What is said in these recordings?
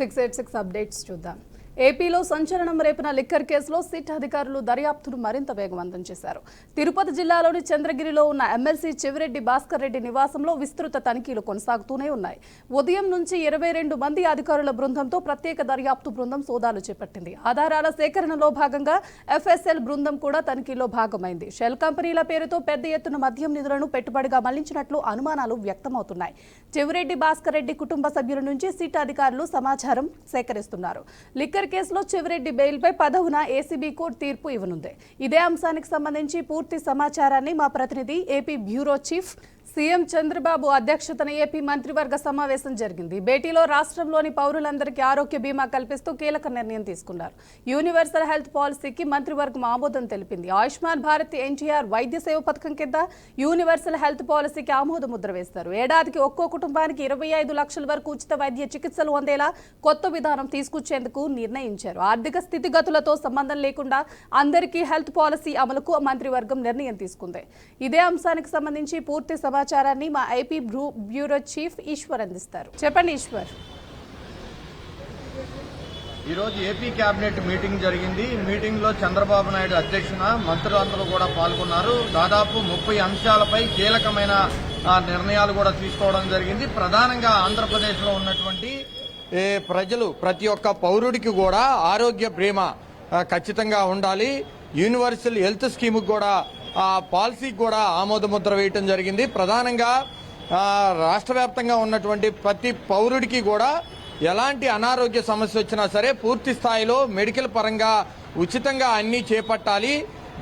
686 updates చూద్దాం. ఏపీలో సంచలనం రేపిన లిక్కర్ కేసులో సిట్ అధికారులు దర్యాప్తును మరింత వేగవంతం చేశారు. తిరుపతి జిల్లాలోని చంద్రగిరిలో ఉన్న ఎమ్మెల్సీ చెవిరెడ్డి భాస్కర్ రెడ్డి నివాసంలో విస్తృత తనిఖీలు కొనసాగుతూనే ఉన్నాయి. ఉదయం నుంచి 22 మంది అధికారుల బృందంతో ప్రత్యేక దర్యాప్తు బృందం సోదాలు చేపట్టింది. ఆధారాల సేకరణలో భాగంగా ఎఫ్ఎస్ఎల్ బృందం కూడా తనిఖీలో భాగమైంది. షెల్ కంపెనీల పేరుతో పెద్ద ఎత్తున మద్యం నిధులను పెట్టుబడిగా మళ్లించినట్లు అనుమానాలు వ్యక్తమవుతున్నాయి. చెవిరెడ్డి భాస్కర్ రెడ్డి కుటుంబ సభ్యుల నుంచి సిట్ అధికారులు సమాచారం సేకరిస్తున్నారు. లిక్కర్ కేసులో చెవిరెడ్డి బెయిల్పై 10న ఏసీబీ కోర్టు తీర్పు ఇవ్వనుంది. ఇదే అంశానికి సంబంధించి పూర్తి సమాచారాన్ని మా ప్రతినిధి AP bureau chief CM Chandrababu అధ్యక్షతన ఏపీ మంత్రివర్గ సమావేశం జరిగింది. భేటీలో రాష్ట్రంలోని పౌరులందరికీ ఆరోగ్య బీమా కల్పిస్తూ కీలక నిర్ణయం తీసుకున్నారు. యూనివర్సల్ హెల్త్ పాలసీకి మంత్రివర్గం ఆమోదం తెలిపింది. ఆయుష్మాన్ భారత్ ఎన్టీఆర్ వైద్య సేవ పథకం కింద యూనివర్సల్ హెల్త్ పాలసీకి ఆమోద ముద్ర వేస్తారు. ఏడాదికి ఒక్కో కుటుంబానికి 25 లక్షల వరకు ఉచిత వైద్య చికిత్సలు అందేలా కొత్త విధానం తీసుకొచ్చేందుకు నిర్ణయించారు. ఆర్థిక స్థితిగతులతో సంబంధం లేకుండా అందరికీ హెల్త్ పాలసీ అమలుకు మంత్రివర్గం నిర్ణయం తీసుకుంది. ఇదే అంశానికి సంబంధించి పూర్తి సమాచారాన్ని మా ఐపీ బ్యూరో చీఫ్ ఈశ్వర్ అందిస్తారు. చెప్పండి ఈశ్వర్. ఈరోజు ఏపీ కేబినెట్ మీటింగ్ జరిగింది. ఈ మీటింగ్ లో చంద్రబాబు నాయుడు అధ్యక్షన మంత్రులందరూ కూడా పాల్గొన్నారు. దాదాపు 30 అంశాలపై కీలకమైన నిర్ణయాలు కూడా తీసుకోవడం జరిగింది. ప్రధానంగా ఆంధ్రప్రదేశ్ లో ఉన్నటువంటి ప్రజలు ప్రతి ఒక్క పౌరుడికి కూడా ఆరోగ్య బీమా ఖచ్చితంగా ఉండాలి. యూనివర్సల్ హెల్త్ స్కీమ్ కూడా పాలసీకి కూడా ఆమోద ముద్ర వేయటం జరిగింది. ప్రధానంగా రాష్ట్ర వ్యాప్తంగా ఉన్నటువంటి ప్రతి పౌరుడికి కూడా ఎలాంటి అనారోగ్య సమస్య వచ్చినా సరే పూర్తి స్థాయిలో మెడికల్ పరంగా ఉచితంగా అన్ని చేపట్టాలి.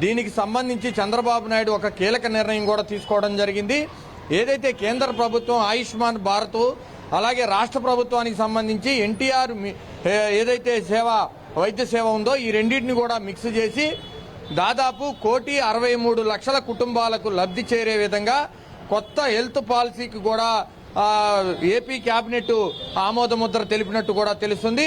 దీనికి సంబంధించి చంద్రబాబు నాయుడు ఒక కీలక నిర్ణయం కూడా తీసుకోవడం జరిగింది. ఏదైతే కేంద్ర ప్రభుత్వం ఆయుష్మాన్ భారత్ అలాగే రాష్ట్ర ప్రభుత్వానికి సంబంధించి ఎన్టీఆర్ ఏదైతే వైద్య సేవ ఉందో ఈ రెండింటిని కూడా మిక్స్ చేసి దాదాపు 1,63,00,000 కుటుంబాలకు లబ్ధి చేరే విధంగా కొత్త హెల్త్ పాలసీకి కూడా ఏపీ కేబినెట్ ఆమోద ముద్ర తెలిపినట్టు కూడా తెలుస్తుంది.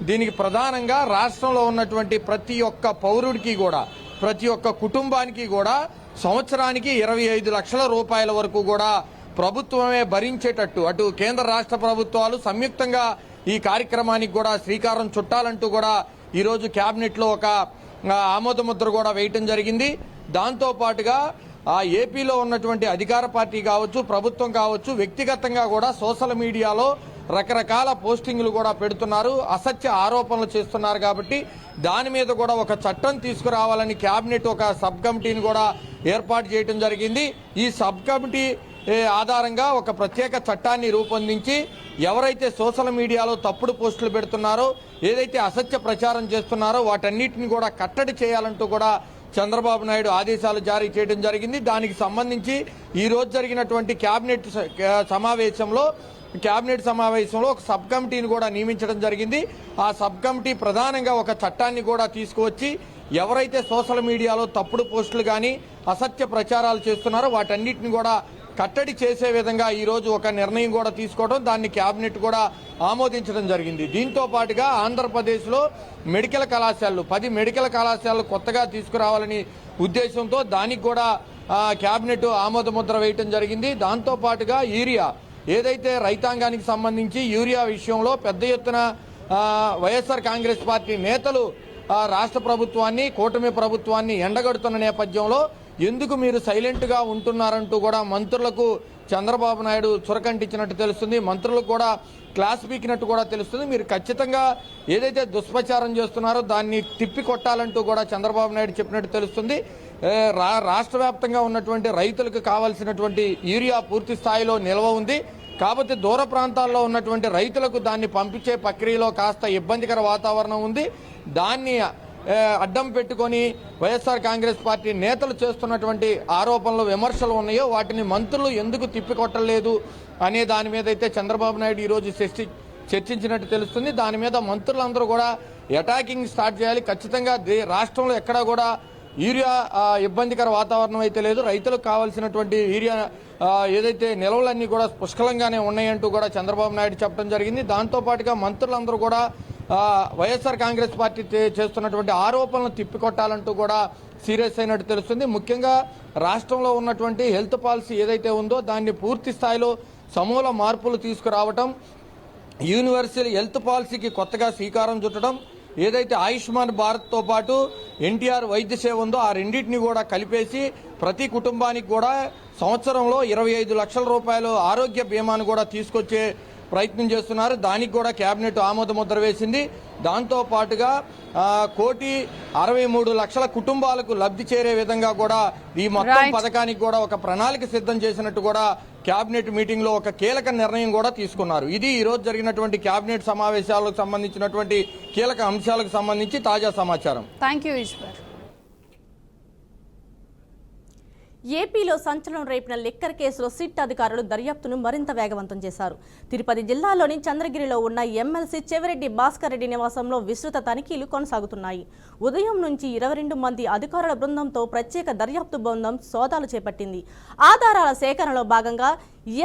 దీనికి ప్రధానంగా రాష్ట్రంలో ఉన్నటువంటి ప్రతి ఒక్క పౌరుడికి కూడా ప్రతి ఒక్క కుటుంబానికి కూడా సంవత్సరానికి 25 లక్షల రూపాయల వరకు కూడా ప్రభుత్వమే భరించేటట్టు అటు కేంద్ర రాష్ట్ర ప్రభుత్వాలు సంయుక్తంగా ఈ కార్యక్రమానికి కూడా శ్రీకారం చుట్టాలంటూ కూడా ఈరోజు కేబినెట్ లో ఒక ఆమోద ముద్ర కూడా వేయటం జరిగింది. దాంతో పాటుగా ఏపీలో ఉన్నటువంటి అధికార పార్టీ కావచ్చు ప్రభుత్వం కావచ్చు వ్యక్తిగతంగా కూడా సోషల్ మీడియాలో రకరకాల పోస్టింగ్లు కూడా పెడుతున్నారు, అసత్య ఆరోపణలు చేస్తున్నారు. కాబట్టి దాని మీద కూడా ఒక చట్టం తీసుకురావాలని కేబినెట్ ఒక సబ్ కమిటీని కూడా ఏర్పాటు చేయడం జరిగింది. ఈ సబ్ కమిటీ ఆధారంగా ఒక ప్రత్యేక చట్టాన్ని రూపొందించి ఎవరైతే సోషల్ మీడియాలో తప్పుడు పోస్టులు పెడుతున్నారో ఏదైతే అసత్య ప్రచారం చేస్తున్నారో వాటన్నిటిని కూడా కట్టడి చేయాలంటూ కూడా చంద్రబాబు నాయుడు ఆదేశాలు జారీ చేయడం జరిగింది. దానికి సంబంధించి ఈ రోజు జరిగినటువంటి కేబినెట్ సమావేశంలో ఒక సబ్ కమిటీని కూడా నియమించడం జరిగింది. ఆ సబ్ కమిటీ ప్రధానంగా ఒక చట్టాన్ని కూడా తీసుకువచ్చి ఎవరైతే సోషల్ మీడియాలో తప్పుడు పోస్టులు కానీ అసత్య ప్రచారాలు చేస్తున్నారో వాటన్నిటిని కూడా కట్టడి చేసే విధంగా ఈ రోజు ఒక నిర్ణయం కూడా తీసుకోవడం దాన్ని కేబినెట్ కూడా ఆమోదించడం జరిగింది. దీంతో పాటుగా ఆంధ్రప్రదేశ్ లో మెడికల్ కళాశాలలు 10 మెడికల్ కళాశాలలు కొత్తగా తీసుకురావాలని ఉద్దేశంతో దానికి కూడా కేబినెట్ ఆమోద ముద్ర వేయటం జరిగింది. దాంతో పాటుగా యూరియా ఏదైతే రైతాంగానికి సంబంధించి యూరియా విషయంలో పెద్ద ఎత్తున వైఎస్ఆర్ కాంగ్రెస్ పార్టీ నేతలు రాష్ట్ర ప్రభుత్వాన్ని కూటమి ప్రభుత్వాన్ని ఎండగడుతున్న నేపథ్యంలో ఎందుకు మీరు సైలెంట్ గా ఉంటున్నారంటూ కూడా మంత్రులకు చంద్రబాబు నాయుడు చురకంటించినట్టు తెలుస్తుంది. మంత్రులకు కూడా క్లాస్ పీకినట్టు కూడా తెలుస్తుంది. మీరు ఖచ్చితంగా ఏదైతే దుష్ప్రచారం చేస్తున్నారో దాన్ని తిప్పి కొట్టాలంటూ కూడా చంద్రబాబు నాయుడు చెప్పినట్టు తెలుస్తుంది. రాష్ట్ర వ్యాప్తంగా ఉన్నటువంటి రైతులకు కావాల్సినటువంటి యూరియా పూర్తి స్థాయిలో నిల్వ ఉంది. కాబట్టి దూర ప్రాంతాల్లో ఉన్నటువంటి రైతులకు దాన్ని పంపించే ప్రక్రియలో కాస్త ఇబ్బందికర వాతావరణం ఉంది. దాన్ని అడ్డం పెట్టుకొని వైఎస్ఆర్ కాంగ్రెస్ పార్టీ నేతలు చేస్తున్నటువంటి ఆరోపణలు విమర్శలు ఉన్నాయో వాటిని మంత్రులు ఎందుకు తిప్పికొట్టలేదు అనే దాని మీద అయితే చంద్రబాబు నాయుడు ఈరోజు చర్చించినట్టు తెలుస్తుంది. దాని మీద మంత్రులందరూ కూడా అటాకింగ్ స్టార్ట్ చేయాలి. ఖచ్చితంగా రాష్ట్రంలో ఎక్కడా కూడా యూరియా ఇబ్బందికర వాతావరణం అయితే లేదు. రైతులకు కావాల్సినటువంటి యూరియా ఏదైతే నిల్వలన్నీ కూడా పుష్కలంగానే ఉన్నాయంటూ కూడా చంద్రబాబు నాయుడు చెప్పడం జరిగింది. దాంతో పాటుగా మంత్రులందరూ కూడా వైఎస్ఆర్ కాంగ్రెస్ పార్టీ చేస్తున్నటువంటి ఆరోపణలను తిప్పికొట్టాలంటూ కూడా సీరియస్ అయినట్టు తెలుస్తుంది. ముఖ్యంగా రాష్ట్రంలో ఉన్నటువంటి హెల్త్ పాలసీ ఏదైతే ఉందో దాన్ని పూర్తి స్థాయిలో సమూల మార్పులు తీసుకురావటం, యూనివర్సల్ హెల్త్ పాలసీకి కొత్తగా శ్రీకారం చుట్టడం, ఏదైతే ఆయుష్మాన్ భారత్తో పాటు ఎన్టీఆర్ వైద్య సేవ ఉందో ఆ రెండింటిని కూడా కలిపేసి ప్రతి కుటుంబానికి కూడా సంవత్సరంలో 25 లక్షల రూపాయలు ఆరోగ్య బీమాను కూడా తీసుకొచ్చే ప్రయత్నం చేస్తున్నారు. దానికి కూడా కేబినెట్ ఆమోద ముద్ర వేసింది. దాంతో పాటుగా 1,63,00,000 కుటుంబాలకు లబ్ధి చేరే విధంగా కూడా ఈ మొత్తం పథకానికి కూడా ఒక ప్రణాళిక సిద్ధం చేసినట్టు కూడా కేబినెట్ మీటింగ్ లో ఒక కీలక నిర్ణయం కూడా తీసుకున్నారు. ఇది ఈ రోజు జరిగినటువంటి కేబినెట్ సమావేశాలకు సంబంధించినటువంటి కీలక అంశాలకు సంబంధించి తాజా సమాచారం. Thank you Ishwar. ఏపీలో సంచలనం రేపిన లిక్కర్ కేసులో సిట్ అధికారులు దర్యాప్తును మరింత వేగవంతం చేశారు. తిరుపతి జిల్లాలోని చంద్రగిరిలో ఉన్న ఎమ్మెల్సీ చెవిరెడ్డి భాస్కర్ రెడ్డి నివాసంలో విస్తృత తనిఖీలు కొనసాగుతున్నాయి. ఉదయం నుంచి 22 మంది అధికారుల బృందంతో ప్రత్యేక దర్యాప్తు బృందం సోదాలు చేపట్టింది. ఆధారాల సేకరణలో భాగంగా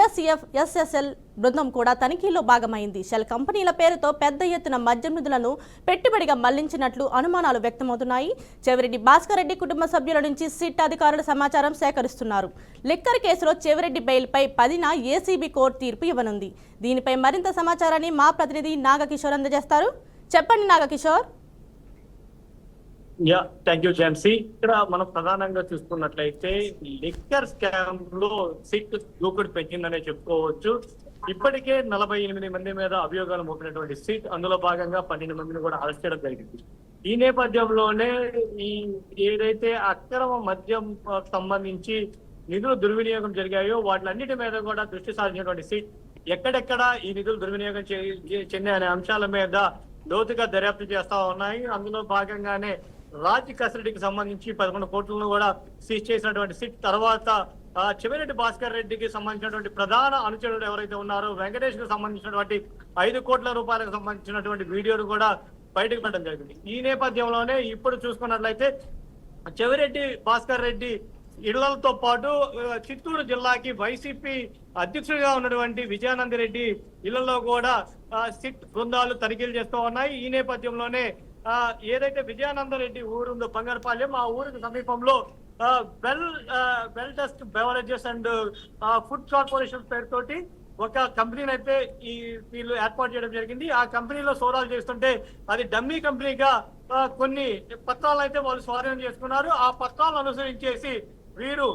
SFSL బృందం కూడా తనిఖీలో భాగమైంది. షెల్ కంపెనీల పేరుతో పెద్ద ఎత్తున మద్యం నిధులను పెట్టుబడిగా మళ్లించినట్లు అనుమానాలు వ్యక్తమవుతున్నాయి. చెవిరెడ్డి భాస్కర్ రెడ్డి కుటుంబ సభ్యుల నుంచి సిట్ అధికారులు సమాచారం సేకరిస్తున్నారు. లిక్కర్ కేసులో చెవిరెడ్డి బెయిల్పై 10న ఏసీబీ కోర్టు తీర్పు ఇవ్వనుంది. దీనిపై మరింత సమాచారాన్ని మా ప్రతినిధి నాగకిషోర్ అందజేస్తారు. చెప్పండి నాగకిషోర్. Thank you Jhansi. ఇక్కడ మనం ప్రధానంగా చూసుకున్నట్లయితే లిక్కర్ స్కామ్ లో సిట్ దూకుడు పెంచిందనే చెప్పుకోవచ్చు. ఇప్పటికే 48 మంది మీద అభియోగాలు మోపినటువంటి సిట్ అందులో భాగంగా 12 మందిని కూడా అరెస్ట్ చేయడం జరిగింది. ఈ నేపథ్యంలోనే ఈ ఏదైతే అక్రమ మద్యం సంబంధించి నిధులు దుర్వినియోగం జరిగాయో వాటిలన్నిటి మీద కూడా దృష్టి సారించినటువంటి సిట్ ఎక్కడెక్కడ ఈ నిధులు దుర్వినియోగం చెందాయనే అంశాల మీద లోతుగా దర్యాప్తు చేస్తా ఉన్నాయి. అందులో భాగంగానే రాజ్ కసిరెడ్డికి సంబంధించి 11 కోట్లను కూడా సీజ్ చేసినటువంటి సిట్ తర్వాత చెవిరెడ్డి భాస్కర్ రెడ్డికి సంబంధించినటువంటి ప్రధాన అనుచరుడు ఎవరైతే ఉన్నారో వెంకటేష్ కు సంబంధించినటువంటి 5 కోట్ల రూపాయలకు సంబంధించినటువంటి వీడియోను కూడా బయటకు పెట్టడం జరిగింది. ఈ నేపథ్యంలోనే ఇప్పుడు చూసుకున్నట్లయితే చెవిరెడ్డి భాస్కర్ రెడ్డి ఇళ్లతో పాటు చిత్తూరు జిల్లాకి వైసీపీ అధ్యక్షుడిగా ఉన్నటువంటి విజయానంద రెడ్డి ఇళ్లలో కూడా సిట్ బృందాలు తనిఖీలు చేస్తూ ఉన్నాయి. ఈ నేపథ్యంలోనే ఏదైతే విజయానంద రెడ్డి ఊరుందో బంగారపాలెం, ఆ ఊరికి సమీపంలో well dust beverages and food corporation పేరుతోటి ఒక కంపెనీని అయితే వీళ్ళు ఏర్పాటు చేయడం జరిగింది. ఆ కంపెనీలో సోదాలు చేస్తుంటే అది డమ్మీ కంపెనీగా కొన్ని పత్రాలు అయితే వాళ్ళు స్వాధీనం చేసుకున్నారు. ఆ పత్రాలను అనుసరించేసి వీరు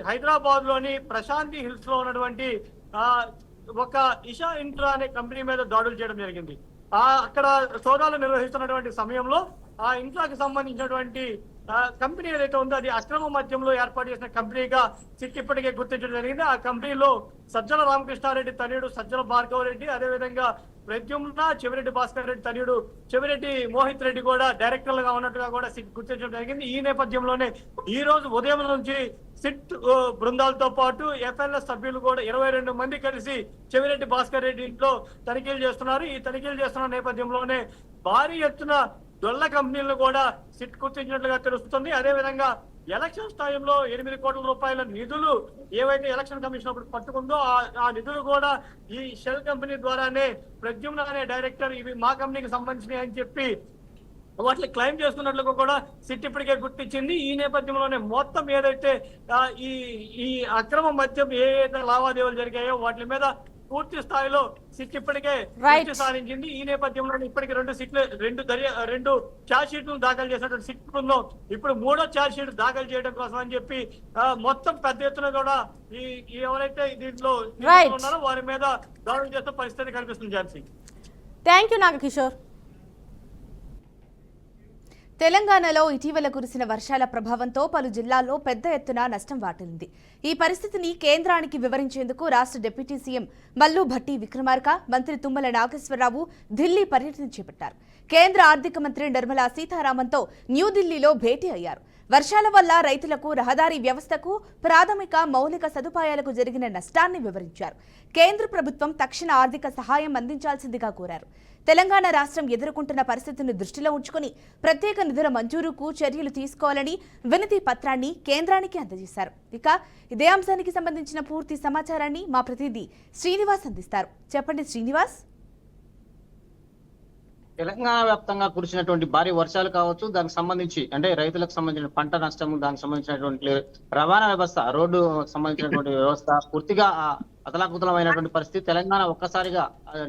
హైదరాబాద్ లోని ప్రశాంతి హిల్స్ లో ఉన్నటువంటి ఒక ఇషా ఇంట్రా అనే కంపెనీ మీద దాడులు చేయడం జరిగింది. అక్కడ సోదాలు నిర్వహిస్తున్నటువంటి సమయంలో ఆ ఇంట్రాకి సంబంధించినటువంటి కంపెనీ ఏదైతే ఉందో అది అక్రమ మద్యంలో ఏర్పాటు చేసిన కంపెనీగా సిట్ ఇప్పటికే గుర్తించడం జరిగింది. ఆ కంపెనీలో సజ్జల రామకృష్ణారెడ్డి తనయుడు సజ్జల భార్గవ రెడ్డి, అదేవిధంగా ప్రద్యుమ్న చెవిరెడ్డి భాస్కర్ రెడ్డి తనయుడు చెవిరెడ్డి మోహిత్ రెడ్డి కూడా డైరెక్టర్లుగా ఉన్నట్టుగా కూడా సిట్ గుర్తించడం జరిగింది. ఈ నేపథ్యంలోనే ఈ రోజు ఉదయం నుంచి సిట్ బృందాలతో పాటు FLS సభ్యులు కూడా 22 మంది కలిసి చెవిరెడ్డి భాస్కర్ రెడ్డి ఇంట్లో తనిఖీలు చేస్తున్నారు. ఈ తనిఖీలు చేస్తున్న నేపథ్యంలోనే భారీ ఎత్తున దొల్ల కంపెనీలను కూడా సిట్ గుర్తించినట్లుగా తెలుస్తుంది. అదేవిధంగా ఎలక్షన్ టైంలో 8 కోట్ల రూపాయల నిధులు ఏవైతే ఎలక్షన్ కమిషన్ అప్పుడు పట్టుకుందో ఆ నిధులు కూడా ఈ షెల్ కంపెనీ ద్వారానే ప్రద్యుమ్న అనే డైరెక్టర్ ఇవి మా కంపెనీకి సంబంధించినవి అని చెప్పి వాటిని క్లెయిమ్ చేస్తున్నట్లుగా కూడా సిట్ ఇప్పటికే గుర్తించింది. ఈ నేపథ్యంలోనే మొత్తం ఏదైతే ఈ అక్రమ మద్యం ఏదైతే లావాదేవీలు జరిగాయో వాటి మీద పూర్తి స్థాయిలో సిట్ ఇప్పటికే దృష్టి సారించింది. ఈ నేపథ్యంలో ఇప్పటికే 2 ఛార్జ్ షీట్లను దాఖలు చేసినటువంటి సిట్ బృందం ఇప్పుడు 3వ ఛార్జ్ షీట్ దాఖలు చేయడం కోసం అని చెప్పి మొత్తం పెద్ద ఎత్తున కూడా ఎవరైతే దీంట్లో ఉన్నారో వారి మీద దాడులు చేసే పరిస్థితి కనిపిస్తుంది. Jhansi, thank you Nagakishore. తెలంగాణలో ఇటీవల కురిసిన వర్షాల ప్రభావంతో పలు జిల్లాల్లో పెద్ద ఎత్తున నష్టం వాటిల్లింది. ఈ పరిస్థితిని కేంద్రానికి వివరించేందుకు రాష్ట్ర డిప్యూటీ సీఎం మల్లు భట్టి విక్రమార్క, మంత్రి తుమ్మల నాగేశ్వరరావు ఢిల్లీ పర్యటన చేపట్టారు. కేంద్ర ఆర్థిక మంత్రి నిర్మలా సీతారామన్తో న్యూఢిల్లీలో భేటీ అయ్యారు. వర్షాల వల్ల రైతులకు, రహదారీ వ్యవస్థకు, ప్రాథమిక మౌలిక సదుపాయాలకు జరిగిన నష్టాన్ని వివరించారు. కేంద్ర ప్రభుత్వం తక్షణ ఆర్థిక సహాయం అందించాల్సిందిగా కోరారు. తెలంగాణ రాష్ట్రం ఎదుర్కొంటున్న పరిస్థితిని దృష్టిలో ఉంచుకుని ప్రత్యేక నిధుల మంజూరుకు చర్యలు తీసుకోవాలని వినతి పత్రాన్ని కేంద్రానికి అందజేశారు. ఇక ఇదే అంశానికి సంబంధించిన పూర్తి సమాచారాన్ని మా ప్రతినిధి శ్రీనివాస్ అందిస్తారు. చెప్పండి శ్రీనివాస్. తెలంగాణ వ్యాప్తంగా కురిసినటువంటి భారీ వర్షాలు కావచ్చు, దానికి సంబంధించి అంటే రైతులకు సంబంధించిన పంట నష్టము, దానికి సంబంధించినటువంటి రవాణా వ్యవస్థ, రోడ్డు సంబంధించినటువంటి వ్యవస్థ పూర్తిగా అతలాకుతలమైనటువంటి పరిస్థితి. తెలంగాణ ఒక్కసారిగా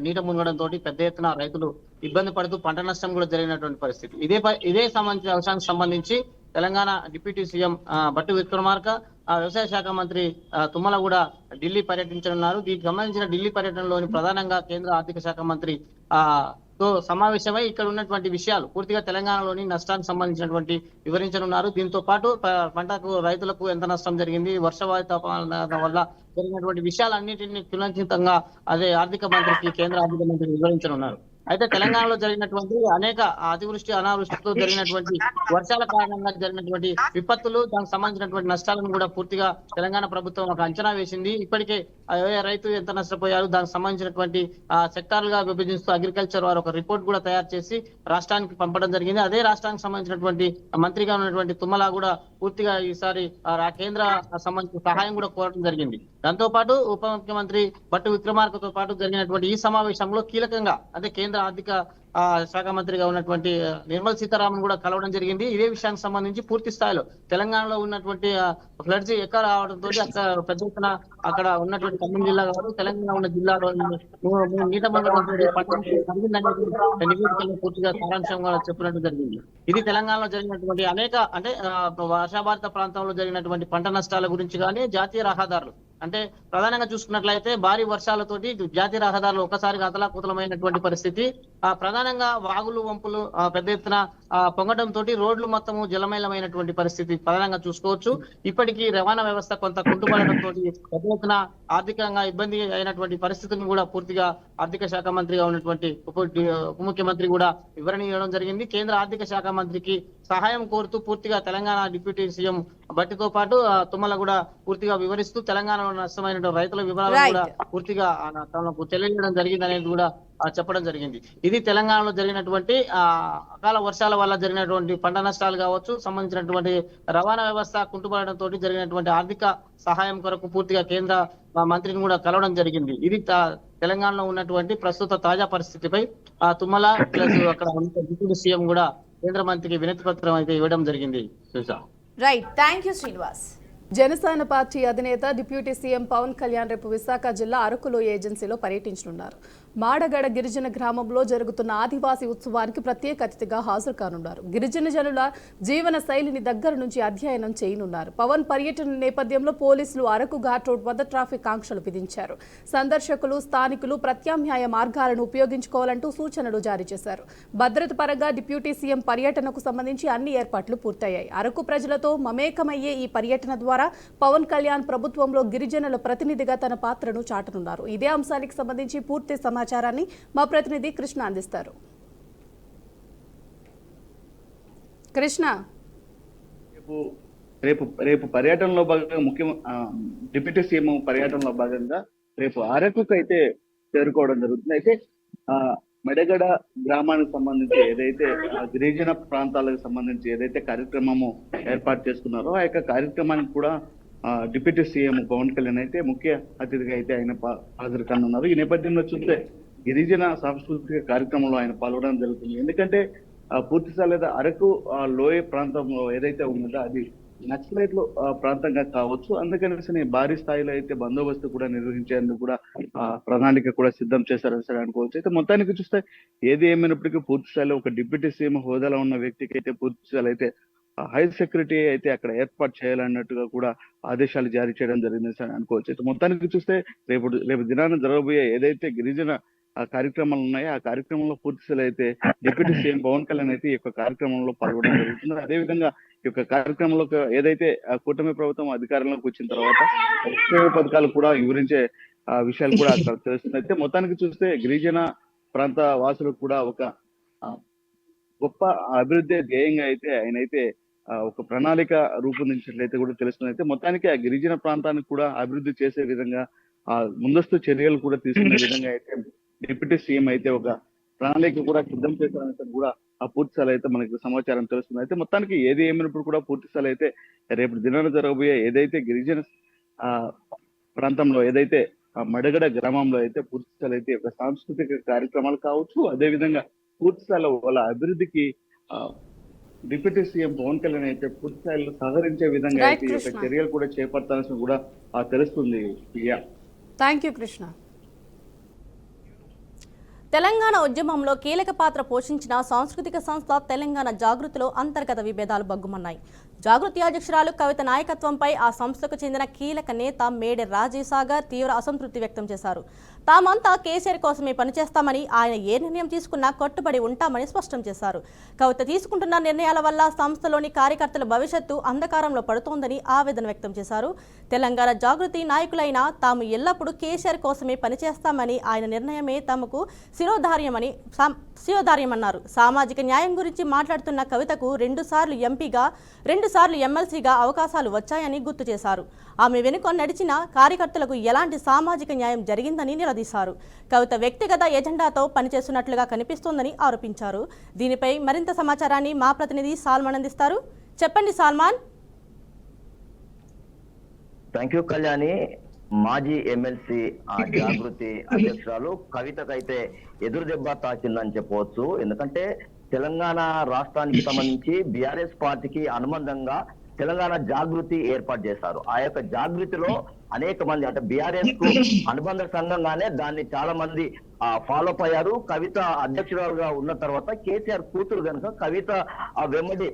నీట మునగడంతో పెద్ద ఎత్తున రైతులు ఇబ్బంది పడుతూ పంట నష్టం కూడా జరిగినటువంటి పరిస్థితి. ఇదే సంబంధించిన అంశానికి సంబంధించి తెలంగాణ డిప్యూటీ సీఎం బట్టి విక్రమార్క, వ్యవసాయ శాఖ మంత్రి తుమ్మల కూడా ఢిల్లీ పర్యటించనున్నారు. దీనికి సంబంధించిన ఢిల్లీ పర్యటనలోని ప్రధానంగా కేంద్ర ఆర్థిక శాఖ మంత్రి తో సమావేశమై ఇక్కడ ఉన్నటువంటి విషయాలు పూర్తిగా తెలంగాణలోని నష్టానికి సంబంధించినటువంటి వివరించనున్నారు. దీంతో పాటు పంటకు రైతులకు ఎంత నష్టం జరిగింది, వర్షపాత వల్ల జరిగినటువంటి విషయాలన్నింటినీ తులంకితంగా అదే ఆర్థిక మంత్రికి కేంద్ర ఆర్థిక మంత్రి వివరించనున్నారు. అయితే తెలంగాణలో జరిగినటువంటి అనేక అతివృష్టి అనావృష్టితో జరిగినటువంటి వర్షాల కారణంగా జరిగినటువంటి విపత్తులు, దానికి సంబంధించినటువంటి నష్టాలను కూడా పూర్తిగా తెలంగాణ ప్రభుత్వం ఒక అంచనా వేసింది. ఇప్పటికే రైతు ఎంత నష్టపోయారు, దానికి సంబంధించినటువంటి సెక్టార్లుగా విభజిస్తూ అగ్రికల్చర్ వారు ఒక రిపోర్ట్ కూడా తయారు చేసి రాష్ట్రానికి పంపడం జరిగింది. అదే రాష్ట్రానికి సంబంధించినటువంటి మంత్రిగా ఉన్నటువంటి తుమ్మల కూడా పూర్తిగా ఈసారి కేంద్ర సంబంధించిన సహాయం కూడా కోరడం జరిగింది. దాంతో పాటు ఉప ముఖ్యమంత్రి బట్టి విక్రమార్కతో పాటు జరిగినటువంటి ఈ సమావేశంలో కీలకంగా అదే కేంద్ర ఆర్థిక శాఖ మంత్రిగా ఉన్నటువంటి నిర్మల్ సీతారామన్ కూడా కలవడం జరిగింది. ఇదే విషయానికి సంబంధించి పూర్తి స్థాయిలో తెలంగాణలో ఉన్నటువంటి ఫ్లడ్స్ ఎక్కువ రావడంతో అక్కడ పెద్ద ఎత్తున అక్కడ ఉన్నటువంటి ఖమ్మం జిల్లా కాదు, తెలంగాణ ఉన్న జిల్లాలో నీట నివేదికల్లో పూర్తిగా సారాంశంగా చెప్పినట్టు జరిగింది. ఇది తెలంగాణలో జరిగినటువంటి అనేక అంటే వర్షాబాధిత ప్రాంతంలో జరిగినటువంటి పంట నష్టాల గురించి కానీ, జాతీయ రహదారులు అంటే ప్రధానంగా చూసుకున్నట్లయితే భారీ వర్షాలతోటి జాతీయ రహదారులు ఒకసారిగా అతలాకుతలమైనటువంటి పరిస్థితి. ప్రధానంగా వాగులు వంపులు పెద్ద ఎత్తున పొంగడంతో రోడ్లు మొత్తము జలమయమైనటువంటి పరిస్థితి ప్రధానంగా చూసుకోవచ్చు. ఇప్పటికీ రవాణా వ్యవస్థ కొంత కుంటుపడడంతో పెద్ద ఎత్తున ఆర్థికంగా ఇబ్బంది అయినటువంటి పరిస్థితిని కూడా పూర్తిగా ఆర్థిక శాఖ మంత్రిగా ఉన్నటువంటి ఉప ముఖ్యమంత్రి కూడా వివరణ ఇవ్వడం జరిగింది. కేంద్ర ఆర్థిక శాఖ మంత్రికి సహాయం కోరుతూ పూర్తిగా తెలంగాణ డిప్యూటీ సీఎం బట్టితో పాటు తుమ్మల కూడా పూర్తిగా వివరిస్తూ తెలంగాణలో నష్టమైన రైతుల వివరాలను కూడా పూర్తిగా తమకు తెలియజేయడం జరిగింది అనేది కూడా చెప్పడం జరిగింది. ఇది తెలంగాణలో జరిగినటువంటి అకాల వర్షాల వల్ల జరిగినటువంటి పంట నష్టాలు కావచ్చు, సంబంధించినటువంటి రవాణా వ్యవస్థ కుంటుపడడంతో జరిగినటువంటి ఆర్థిక సహాయం కొరకు పూర్తిగా కేంద్ర మంత్రిని కూడా కలవడం జరిగింది. ఇది తెలంగాణలో ఉన్నటువంటి ప్రస్తుత తాజా పరిస్థితిపై తుమ్మల ప్లస్ అక్కడ డిప్యూటీ సీఎం కూడా కేంద్ర మంత్రికి వినతి పత్రం అయితే ఇవ్వడం జరిగింది. Right, thank you Srinivas. Janasena party అధినేత డిప్యూటీ సీఎం పవన్ కళ్యాణ్ రేపు విశాఖ జిల్లా అరకులో ఏజెన్సీలో పర్యటించనున్నారు. మాడగడ గిరిజన గ్రామంలో జరుగుతున్న ఆదివాసీ ఉత్సవానికి ప్రత్యేక అతిథిగా హాజరు కానున్నారు. గిరిజన జనుల జీవన శైలిని దగ్గర నుంచి అధ్యయనం చేయనున్నారు. పవన్ పర్యటన నేపథ్యంలో పోలీసులు అరకు ఘాట్ రోడ్ వద్ద ట్రాఫిక్ ఆంక్షలు విధించారు. సందర్శకులు, స్థానికులు ప్రత్యామ్నాయ మార్గాలను ఉపయోగించుకోవాలంటూ సూచనలు జారీ చేశారు. భద్రత పరంగా డిప్యూటీ సీఎం పర్యటనకు సంబంధించి అన్ని ఏర్పాట్లు పూర్తయ్యాయి. అరకు ప్రజలతో మమేకమయ్యే ఈ పర్యటన ద్వారా పవన్ కళ్యాణ్ ప్రభుత్వంలో గిరిజనుల ప్రతినిధిగా తన పాత్రను చాటనున్నారు. ఇదే అంశానికి సంబంధించి పూర్తి సమాచారాన్ని మా ప్రతినిధి కృష్ణ అందిస్తారు. కృష్ణ, రేపు పర్యటనలో భాగంగా డిప్యూటీ సీఎం పర్యటనలో భాగంగా రేపు అరకుకు అయితే చేరుకోవడం జరుగుతుంది. అయితే మెడగడ గ్రామానికి సంబంధించి ఏదైతే గిరిజన ప్రాంతాలకు సంబంధించి ఏదైతే కార్యక్రమము ఏర్పాటు చేసుకున్నారో ఆ యొక్క కార్యక్రమానికి కూడా డిప్యూటీ సీఎం పవన్ కళ్యాణ్ అయితే ముఖ్య అతిథిగా అయితే ఆయన హాజరు కానున్నారు. ఈ నేపథ్యంలో చూస్తే గిరిజన సాంస్కృతిక కార్యక్రమంలో ఆయన పాల్గొనడం జరుగుతుంది. ఎందుకంటే పూర్తి స్థాయిలో అరకు లోయ ప్రాంతంలో ఏదైతే ఉన్నదో అది నక్సలైట్లు ప్రాంతంగా కావచ్చు. అందుకని భారీ స్థాయిలో అయితే బందోబస్తు కూడా నిర్వహించేందుకు కూడా ప్రణాళిక కూడా సిద్ధం చేశారని అనుకోవచ్చు. అయితే మొత్తానికి చూస్తే ఏది ఏమైనప్పటికీ పూర్తి స్థాయిలో ఒక డిప్యూటీ సీఎం హోదాలో ఉన్న వ్యక్తికి అయితే పూర్తి స్థాయిలో అయితే హై సెక్యూరిటీ అయితే అక్కడ ఏర్పాటు చేయాలన్నట్టుగా కూడా ఆదేశాలు జారీ చేయడం జరిగింది అనుకోవచ్చు. అయితే మొత్తానికి చూస్తే రేపు దినాన జరగబోయే ఏదైతే గిరిజన కార్యక్రమాలు ఉన్నాయో ఆ కార్యక్రమంలో పూర్తి స్థాయిలో అయితే డిప్యూటీ సీఎం పవన్ కళ్యాణ్ అయితే ఈ యొక్క కార్యక్రమంలో పాల్గొనడం జరుగుతుంది. అదేవిధంగా ఈ యొక్క కార్యక్రమంలో ఏదైతే కూటమి ప్రభుత్వం అధికారంలోకి వచ్చిన తర్వాత పథకాలు కూడా వివరించే విషయాలు కూడా అక్కడ తెలుస్తుంది. అయితే మొత్తానికి చూస్తే గిరిజన ప్రాంత వాసులకు కూడా ఒక గొప్ప అభివృద్ధి ధ్యేయంగా అయితే ఆయన అయితే ఒక ప్రణాళిక రూపొందించినట్లయితే కూడా తెలుస్తుంది. అయితే మొత్తానికి ఆ గిరిజన ప్రాంతానికి కూడా అభివృద్ధి చేసే విధంగా ముందస్తు చర్యలు కూడా తీసుకునే విధంగా అయితే డిప్యూటీ సీఎం అయితే ఒక ప్రణాళిక కూడా సిద్ధం చేశారని కూడా ఆ పూర్తి స్థాయి అయితే మనకి సమాచారం తెలుస్తుంది. అయితే మొత్తానికి ఏది ఏమైనప్పుడు కూడా పూర్తి స్థాయి అయితే రేపు దినాన జరగబోయే ఏదైతే గిరిజన ప్రాంతంలో ఏదైతే మడగడ గ్రామంలో అయితే పూర్తి స్థాయి అయితే ఒక సాంస్కృతిక కార్యక్రమాలు కావచ్చు, అదేవిధంగా పూర్తి స్థాయిలో వాళ్ళ అభివృద్ధికి డిప్యూటీ సీఎం పవన్ కళ్యాణ్ అయితే పూర్తి స్థాయిలో సహకరించే విధంగా అయితే ఈ యొక్క చర్యలు కూడా చేపట్టాల్సిన కూడా తెలుస్తుంది. Thank you Krishna. తెలంగాణ ఉద్యమంలో కీలక పాత్ర పోషించిన సాంస్కృతిక సంస్థ తెలంగాణ జాగృతిలో అంతర్గత విభేదాలు బగ్గుమన్నాయి. జాగృతి అధ్యక్షురాలు కవిత నాయకత్వంపై ఆ సంస్థకు చెందిన కీలక నేత మేడే రాజేసాగర్ తీవ్ర అసంతృప్తి వ్యక్తం చేశారు. తామంతా కేసీఆర్ కోసమే పనిచేస్తామని, ఆయన ఏ నిర్ణయం తీసుకున్నా కట్టుబడి ఉంటామని స్పష్టం చేశారు. కవిత తీసుకుంటున్న నిర్ణయాల వల్ల సంస్థలోని కార్యకర్తల భవిష్యత్తు అంధకారంలో పడుతోందని ఆవేదన వ్యక్తం చేశారు. తెలంగాణ జాగృతి నాయకులైన తాము ఎల్లప్పుడూ కేసీఆర్ కోసమే పనిచేస్తామని, ఆయన నిర్ణయమే తమకు శిరోధార్యమన్నారు. సామాజిక న్యాయం గురించి మాట్లాడుతున్న కవితకు 2 సార్లు ఎంపీగా 2 సార్లు ఎమ్మెల్సీగా అవకాశాలు వచ్చాయని గుర్తు చేశారు. ఆమె వెనుక నడిచిన కార్యకర్తలకు ఎలాంటి సామాజిక న్యాయం జరిగిందని నిలదీశారు. కవిత వ్యక్తిగత ఎజెండాతో పనిచేస్తున్నట్లుగా కనిపిస్తోందని ఆరోపించారు. దీనిపై మరింత సమాచారాన్ని మా ప్రతినిధి సాల్మాన్ అందిస్తారు. చెప్పండి సాల్మాన్. Thank you Kalyani. మాజీ ఎమ్మెల్సీ జాగృతి అధ్యక్షురాలు కవితకైతే ఎదురు దెబ్బ తాకిందని చెప్పవచ్చు. ఎందుకంటే తెలంగాణ రాష్ట్రానికి సంబంధించి బీఆర్ఎస్ పార్టీకి అనుబంధంగా తెలంగాణ జాగృతి ఏర్పాటు చేశారు. ఆ యొక్క జాగృతిలో అనేక మంది అంటే బీఆర్ఎస్ కు అనుబంధ సంఘంగానే దాన్ని చాలా మంది ఫాలో అప్ అయ్యారు. కవిత అధ్యక్షురాలుగా ఉన్న తర్వాత కేసీఆర్ కూతురు కనుక కవిత వెంబడి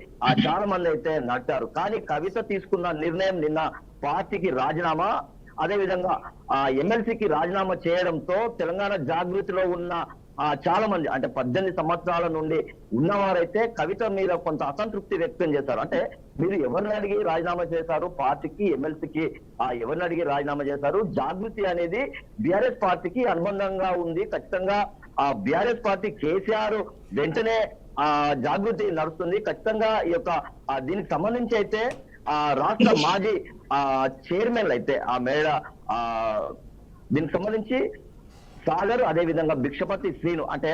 చాలా మంది అయితే నడిచారు. కానీ కవిత తీసుకున్న నిర్ణయం నిన్న పార్టీకి రాజీనామా, అదే విధంగా ఎమ్మెల్సీకి రాజీనామా చేయడంతో తెలంగాణ జాగృతిలో ఉన్న చాలా మంది అంటే 18 సంవత్సరాల నుండి ఉన్నవారైతే కవిత మీద కొంత అసంతృప్తి వ్యక్తం చేశారు. అంటే మీరు ఎవరిని అడిగి రాజీనామా చేశారు, పార్టీకి ఎమ్మెల్సీకి ఎవరిని అడిగి రాజీనామా చేశారు? జాగృతి అనేది బీఆర్ఎస్ పార్టీకి అనుబంధంగా ఉంది. ఖచ్చితంగా బీఆర్ఎస్ పార్టీ కేసీఆర్ వెంటనే జాగృతి నడుస్తుంది. ఖచ్చితంగా ఈ యొక్క దీనికి సంబంధించి అయితే రాష్ట్ర మాజీ చైర్మన్లు అయితే మేడ దీనికి సంబంధించి సాగర్, అదే విధంగా భిక్షపతి శ్రీను అంటే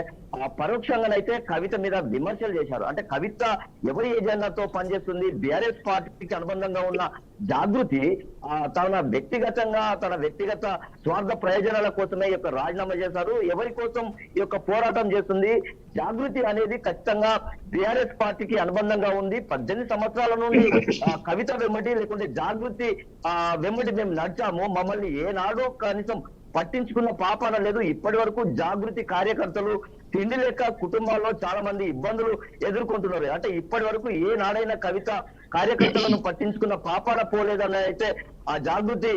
పరోక్షంగానైతే కవిత మీద విమర్శలు చేశారు. అంటే కవిత ఎవరి ఏజెండాతో పనిచేస్తుంది? బీఆర్ఎస్ పార్టీకి అనుబంధంగా ఉన్న జాగృతి తన వ్యక్తిగత స్వార్థ ప్రయోజనాల కోసమే ఈ యొక్క రాజీనామా చేశారు. ఎవరి కోసం ఈ యొక్క పోరాటం చేస్తుంది? జాగృతి అనేది ఖచ్చితంగా బీఆర్ఎస్ పార్టీకి అనుబంధంగా ఉంది. 18 సంవత్సరాల నుండి కవిత వెంబడి లేకుంటే జాగృతి వెంబడి మేము నడిచాము. మమ్మల్ని ఏనాడు కనీసం పట్టించుకున్న పాపాన లేదు. ఇప్పటి వరకు జాగృతి కార్యకర్తలు తిండి లేక కుటుంబాల్లో చాలా మంది ఇబ్బందులు ఎదుర్కొంటున్నారు. అంటే ఇప్పటి వరకు ఏ నాడైనా కవిత కార్యకర్తలను పట్టించుకున్న పాపాన పోలేదని అయితే ఆ జాగృతి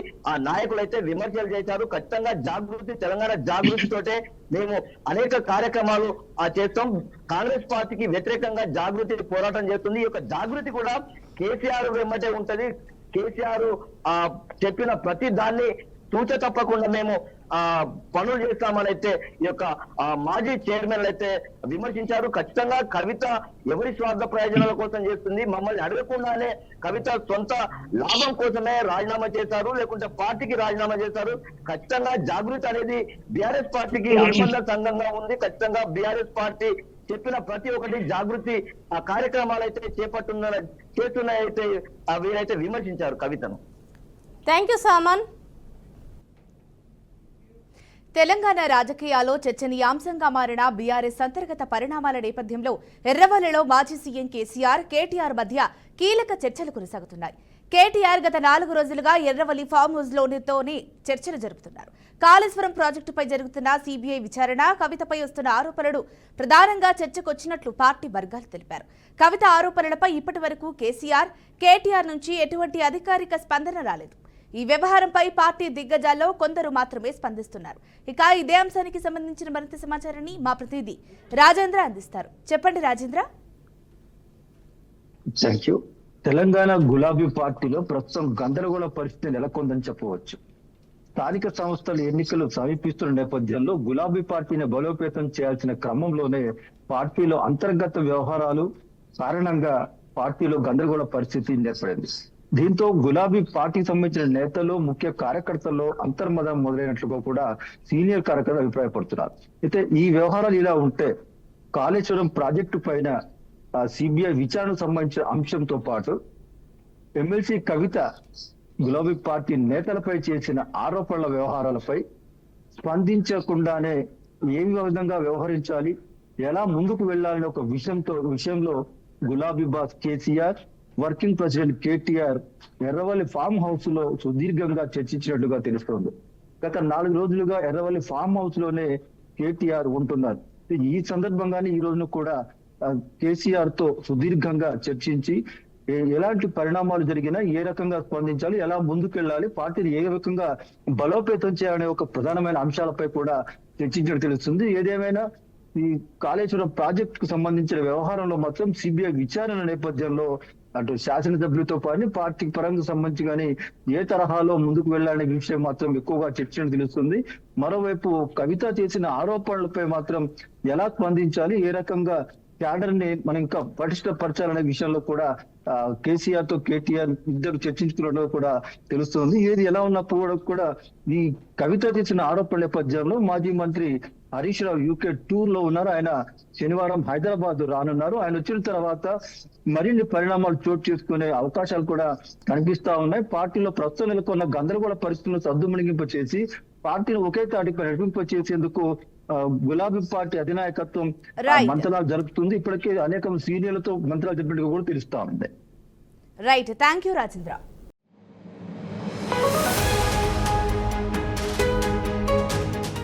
నాయకులైతే విమర్శలు చేశారు. ఖచ్చితంగా జాగృతి తెలంగాణ జాగృతి తోటే మేము అనేక కార్యక్రమాలు చేస్తాం. కాంగ్రెస్ పార్టీకి వ్యతిరేకంగా జాగృతి పోరాటం చేస్తుంది. ఈ యొక్క జాగృతి కూడా కేసీఆర్ వెంబడే ఉంటది. కేసీఆర్ చెప్పిన ప్రతి దాన్ని తూచ తప్పకుండా మేము పనులు చేస్తామని అయితే ఈ యొక్క మాజీ చైర్మన్లు అయితే విమర్శించారు. ఖచ్చితంగా కవిత ఎవరి స్వార్థ ప్రయోజనాల కోసం చేస్తుంది? మమ్మల్ని అడగకుండానే కవిత సొంత లాభం కోసమే రాజీనామా చేశారు, లేకుంటే పార్టీకి రాజీనామా చేశారు. ఖచ్చితంగా జాగృతి అనేది బీఆర్ఎస్ పార్టీకి అనుబంధ సంఘంగా ఉంది. ఖచ్చితంగా బీఆర్ఎస్ పార్టీ చెప్పిన ప్రతి ఒక్కటి జాగృతి కార్యక్రమాలు అయితే చేస్తున్నాయితే వీరైతే విమర్శించారు కవితను. Thank you Salman. తెలంగాణ రాజకీయాల్లో చర్చనీయాంశంగా మారిన బీఆర్ఎస్ అంతర్గత పరిణామాల నేపథ్యంలో ఎర్రవల్లిలో మాజీ సీఎం కేసీఆర్, కేటీఆర్ మధ్య కీలక చర్చలు కొనసాగుతున్నాయి. కేటీఆర్ గత 4 రోజులుగా ఎర్రవల్లి ఫామ్ హౌస్లోనితోనే చర్చలు జరుపుతున్నారు. కాళేశ్వరం ప్రాజెక్టుపై జరుగుతున్న సీబీఐ విచారణ, కవితపై వస్తున్న ఆరోపణలు ప్రధానంగా చర్చకొచ్చినట్లు పార్టీ వర్గాలు తెలిపారు. కవిత ఆరోపణలపై ఇప్పటి వరకు కేటీఆర్ నుంచి ఎటువంటి అధికారిక స్పందన రాలేదు. ఈ వ్యవహారంపై పార్టీ దిగ్గజాల్లో కొందరు మాత్రమే స్పందిస్తున్నారు. ఇక ఇదే అంశానికి సంబంధించిన మరింత సమాచారాన్ని మా ప్రతినిధి రాజేంద్ర అందిస్తారు. చెప్పండి రాజేంద్ర. Thank you. తెలంగాణ గులాబీ పార్టీలో ప్రస్తుతం గందరగోళ పరిస్థితి నెలకొందని చెప్పవచ్చు. స్థానిక సంస్థల ఎన్నికలు సమీపిస్తున్న నేపథ్యంలో గులాబీ పార్టీని బలోపేతం చేయాల్సిన క్రమంలోనే పార్టీలో అంతర్గత వ్యవహారాలు కారణంగా పార్టీలో గందరగోళ పరిస్థితి ఏర్పడింది. దీంతో గులాబీ పార్టీకి సంబంధించిన నేతలు, ముఖ్య కార్యకర్తల్లో అంతర్మదం మొదలైనట్లుగా కూడా సీనియర్ కార్యకర్తలు అభిప్రాయపడుతున్నారు. అయితే ఈ వ్యవహారాలు ఇలా ఉంటే కాళేశ్వరం ప్రాజెక్టు పైన సిబిఐ విచారణకు సంబంధించిన అంశంతో పాటు ఎమ్మెల్సీ కవిత గులాబీ పార్టీ నేతలపై చేసిన ఆరోపణల వ్యవహారాలపై స్పందించకుండానే ఏ విధంగా వ్యవహరించాలి, ఎలా ముందుకు వెళ్లాలనే ఒక విషయంలో గులాబీ boss KCR, working president KTR Erravalli farm house లో సుదీర్ఘంగా చర్చించినట్టుగా తెలుస్తోంది. గత 4 రోజులుగా ఎర్రవల్లి ఫామ్ హౌస్ లోనే కేటీఆర్ ఉంటున్నారు. ఈ సందర్భంగానే ఈ రోజున కూడా కేసీఆర్ తో సుదీర్ఘంగా చర్చించి ఎలాంటి పరిణామాలు జరిగినా ఏ రకంగా స్పందించాలి, ఎలా ముందుకెళ్లాలి, పార్టీని ఏ రకంగా బలోపేతం చేయాలనే ఒక ప్రధానమైన అంశాలపై కూడా చర్చించడం తెలుస్తుంది. ఏదేమైనా ఈ కాళేశ్వరం ప్రాజెక్టు కు సంబంధించిన వ్యవహారంలో మాత్రం సిబిఐ విచారణ నేపథ్యంలో అటు శాసనసభ్యులతో పాటు పార్టీ పరంగా సంబంధించి కానీ ఏ తరహాలో ముందుకు వెళ్ళాలనే విషయం మాత్రం ఎక్కువగా చర్చ తెలుస్తుంది. మరోవైపు కవిత చేసిన ఆరోపణలపై మాత్రం ఎలా స్పందించాలి, ఏ రకంగా క్యాడర్ ని మనం ఇంకా పటిష్టపరచాలనే విషయంలో కూడా కేసీఆర్ తో కేటీఆర్ ఇద్దరు చర్చించుకున్నట్టు కూడా తెలుస్తుంది. ఏది ఎలా ఉన్నప్పుడు కూడా ఈ కవిత చేసిన ఆరోపణల నేపథ్యంలో మాజీ మంత్రి హరీష్ రావు యూకే టూర్ లో ఉన్నారు. ఆయన శనివారం హైదరాబాద్ రానున్నారు. ఆయన వచ్చిన తర్వాత మరిన్ని పరిణామాలు చోటు చేసుకునే అవకాశాలు కూడా కనిపిస్తా ఉన్నాయి. పార్టీలో ప్రస్తుతం నెలకొన్న గందరగోళ పరిస్థితులను సద్దుమణిగింప చేసి పార్టీని ఒకే తాటిపై నడిపింప చేసేందుకు గులాబీ పార్టీ అధినాయకత్వం మంత్రాలు జరుపుతుంది. ఇప్పటికే అనేక సీనియర్లతో మంత్రాలు జరిపినట్టు కూడా తెలుస్తా ఉంది. Right, thank you Rajendra.